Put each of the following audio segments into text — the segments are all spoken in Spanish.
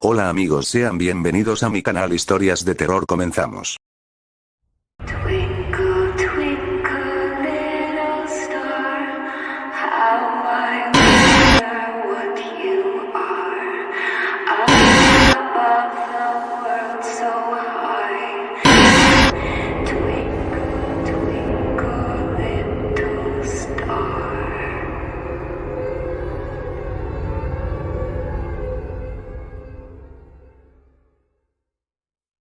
Hola amigos, sean bienvenidos a mi canal Historias de Terror. Comenzamos. Twinkle, twinkle, little star, how I wonder what you are. Up above the world so high. Twinkle, twinkle, little star.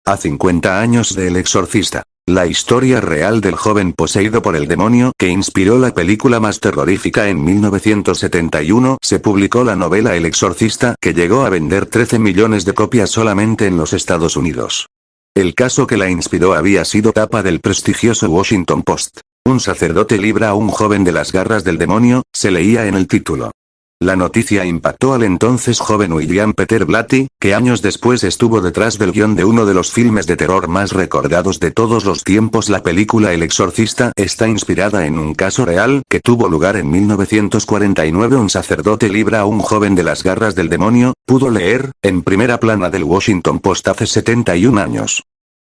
A 50 años de El Exorcista. La historia real del joven poseído por el demonio que inspiró la película más terrorífica en 1971, se publicó la novela El Exorcista, que llegó a vender 13 millones de copias solamente en los Estados Unidos. El caso que la inspiró había sido tapa del prestigioso Washington Post. Un sacerdote libra a un joven de las garras del demonio, se leía en el título. La noticia impactó al entonces joven William Peter Blatty, que años después estuvo detrás del guión de uno de los filmes de terror más recordados de todos los tiempos. La película El Exorcista está inspirada en un caso real que tuvo lugar en 1949. Un sacerdote libra a un joven de las garras del demonio, pudo leer, en primera plana del Washington Post hace 71 años.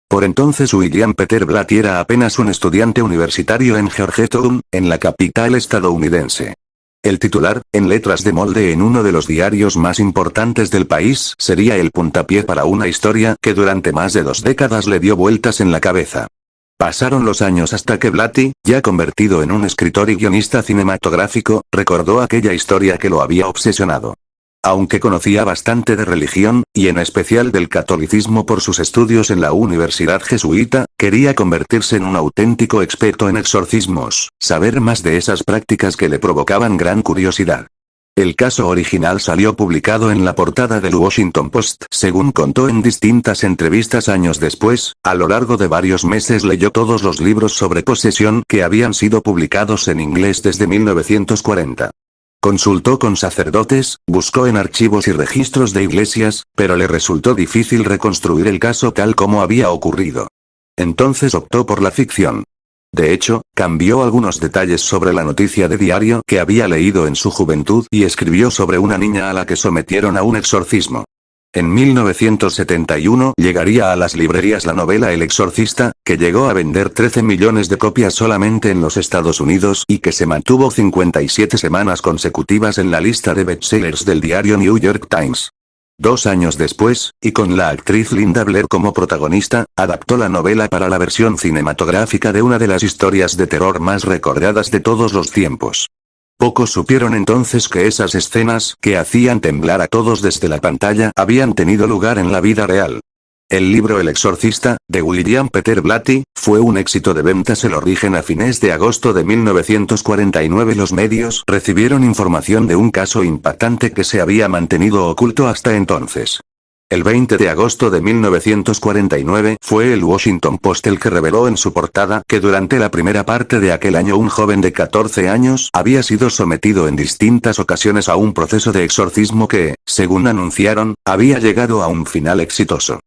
Por entonces William Peter Blatty era apenas un estudiante universitario en Georgetown, en la capital estadounidense. El titular, en letras de molde en uno de los diarios más importantes del país, sería el puntapié para una historia que durante más de 2 décadas le dio vueltas en la cabeza. Pasaron los años hasta que Blatty, ya convertido en un escritor y guionista cinematográfico, recordó aquella historia que lo había obsesionado. Aunque conocía bastante de religión, y en especial del catolicismo por sus estudios en la Universidad Jesuita, quería convertirse en un auténtico experto en exorcismos, saber más de esas prácticas que le provocaban gran curiosidad. El caso original salió publicado en la portada del Washington Post. Según contó en distintas entrevistas años después, a lo largo de varios meses leyó todos los libros sobre posesión que habían sido publicados en inglés desde 1940. Consultó con sacerdotes, buscó en archivos y registros de iglesias, pero le resultó difícil reconstruir el caso tal como había ocurrido. Entonces optó por la ficción. De hecho, cambió algunos detalles sobre la noticia de diario que había leído en su juventud y escribió sobre una niña a la que sometieron a un exorcismo. En 1971 llegaría a las librerías la novela El Exorcista, que llegó a vender 13 millones de copias solamente en los Estados Unidos y que se mantuvo 57 semanas consecutivas en la lista de bestsellers del diario New York Times. 2 años después, y con la actriz Linda Blair como protagonista, adaptó la novela para la versión cinematográfica de una de las historias de terror más recordadas de todos los tiempos. Pocos supieron entonces que esas escenas, que hacían temblar a todos desde la pantalla, habían tenido lugar en la vida real. El libro El Exorcista, de William Peter Blatty, fue un éxito de ventas. El origen a fines de agosto de 1949. Los medios recibieron información de un caso impactante que se había mantenido oculto hasta entonces. El 20 de agosto de 1949 fue el Washington Post el que reveló en su portada que durante la primera parte de aquel año un joven de 14 años había sido sometido en distintas ocasiones a un proceso de exorcismo que, según anunciaron, había llegado a un final exitoso.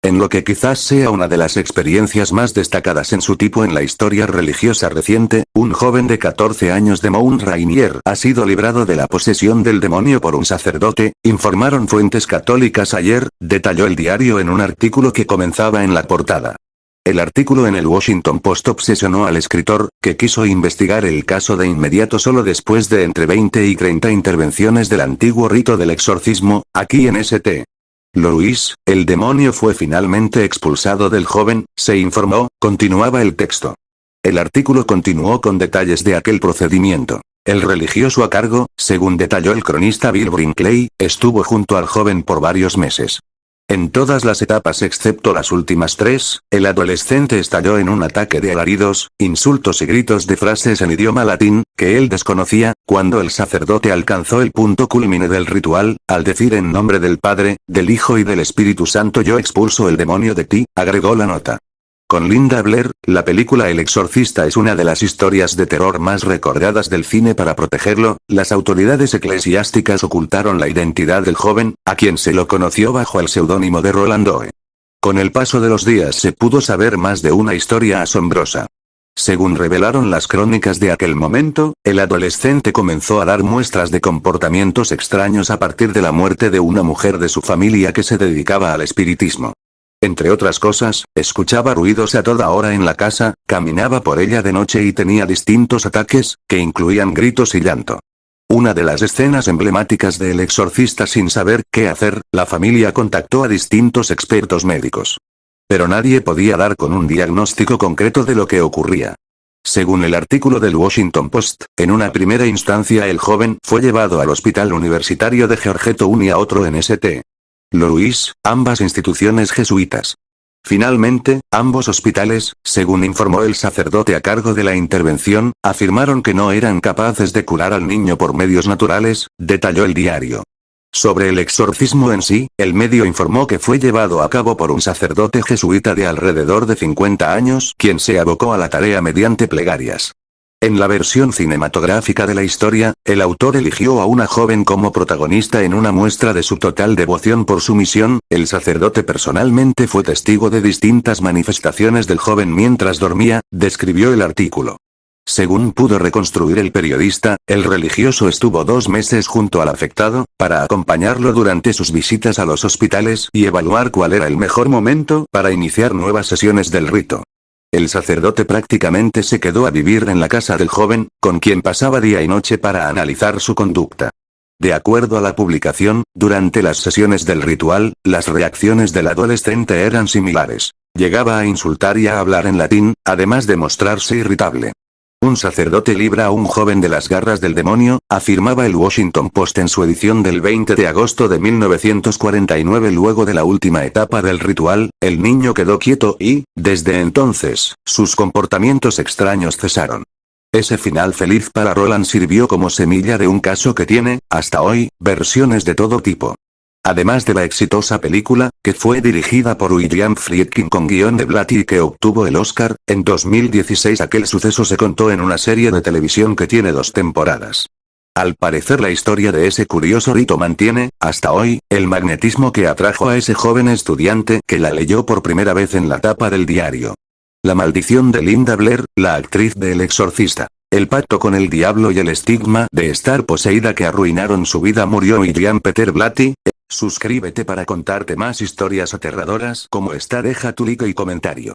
En lo que quizás sea una de las experiencias más destacadas en su tipo en la historia religiosa reciente, un joven de 14 años de Mount Rainier ha sido librado de la posesión del demonio por un sacerdote, informaron fuentes católicas ayer, detalló el diario en un artículo que comenzaba en la portada. El artículo en el Washington Post obsesionó al escritor, que quiso investigar el caso de inmediato solo después de entre 20 y 30 intervenciones del antiguo rito del exorcismo, aquí en St. Louis, el demonio fue finalmente expulsado del joven, se informó, continuaba el texto. El artículo continuó con detalles de aquel procedimiento. El religioso a cargo, según detalló el cronista Bill Brinkley, estuvo junto al joven por varios meses. En todas las etapas excepto las últimas 3, el adolescente estalló en un ataque de alaridos, insultos y gritos de frases en idioma latín, que él desconocía, cuando el sacerdote alcanzó el punto culmine del ritual, al decir en nombre del Padre, del Hijo y del Espíritu Santo yo expulso el demonio de ti, agregó la nota. Con Linda Blair, la película El Exorcista es una de las historias de terror más recordadas del cine. Para protegerlo, las autoridades eclesiásticas ocultaron la identidad del joven, a quien se lo conoció bajo el seudónimo de Roland Doe. Con el paso de los días se pudo saber más de una historia asombrosa. Según revelaron las crónicas de aquel momento, el adolescente comenzó a dar muestras de comportamientos extraños a partir de la muerte de una mujer de su familia que se dedicaba al espiritismo. Entre otras cosas, escuchaba ruidos a toda hora en la casa, caminaba por ella de noche y tenía distintos ataques, que incluían gritos y llanto. Una de las escenas emblemáticas de El Exorcista. Sin saber qué hacer, la familia contactó a distintos expertos médicos. Pero nadie podía dar con un diagnóstico concreto de lo que ocurría. Según el artículo del Washington Post, en una primera instancia el joven fue llevado al Hospital Universitario de Georgetown y a otro en St. Louis, ambas instituciones jesuitas. Finalmente, ambos hospitales, según informó el sacerdote a cargo de la intervención, afirmaron que no eran capaces de curar al niño por medios naturales, detalló el diario. Sobre el exorcismo en sí, el medio informó que fue llevado a cabo por un sacerdote jesuita de alrededor de 50 años, quien se abocó a la tarea mediante plegarias. En la versión cinematográfica de la historia, el autor eligió a una joven como protagonista en una muestra de su total devoción por su misión. El sacerdote personalmente fue testigo de distintas manifestaciones del joven mientras dormía, describió el artículo. Según pudo reconstruir el periodista, el religioso estuvo 2 meses junto al afectado, para acompañarlo durante sus visitas a los hospitales y evaluar cuál era el mejor momento para iniciar nuevas sesiones del rito. El sacerdote prácticamente se quedó a vivir en la casa del joven, con quien pasaba día y noche para analizar su conducta. De acuerdo a la publicación, durante las sesiones del ritual, las reacciones del adolescente eran similares. Llegaba a insultar y a hablar en latín, además de mostrarse irritable. Un sacerdote libra a un joven de las garras del demonio, afirmaba el Washington Post en su edición del 20 de agosto de 1949. Luego de la última etapa del ritual, el niño quedó quieto y, desde entonces, sus comportamientos extraños cesaron. Ese final feliz para Roland sirvió como semilla de un caso que tiene, hasta hoy, versiones de todo tipo. Además de la exitosa película, que fue dirigida por William Friedkin con guión de Blatty y que obtuvo el Oscar, en 2016 aquel suceso se contó en una serie de televisión que tiene 2 temporadas. Al parecer la historia de ese curioso rito mantiene, hasta hoy, el magnetismo que atrajo a ese joven estudiante que la leyó por primera vez en la tapa del diario. La maldición de Linda Blair, la actriz de El Exorcista. El pacto con el diablo y el estigma de estar poseída que arruinaron su vida. Murió William Peter Blatty. Suscríbete para contarte más historias aterradoras como esta. Deja tu like y comentario.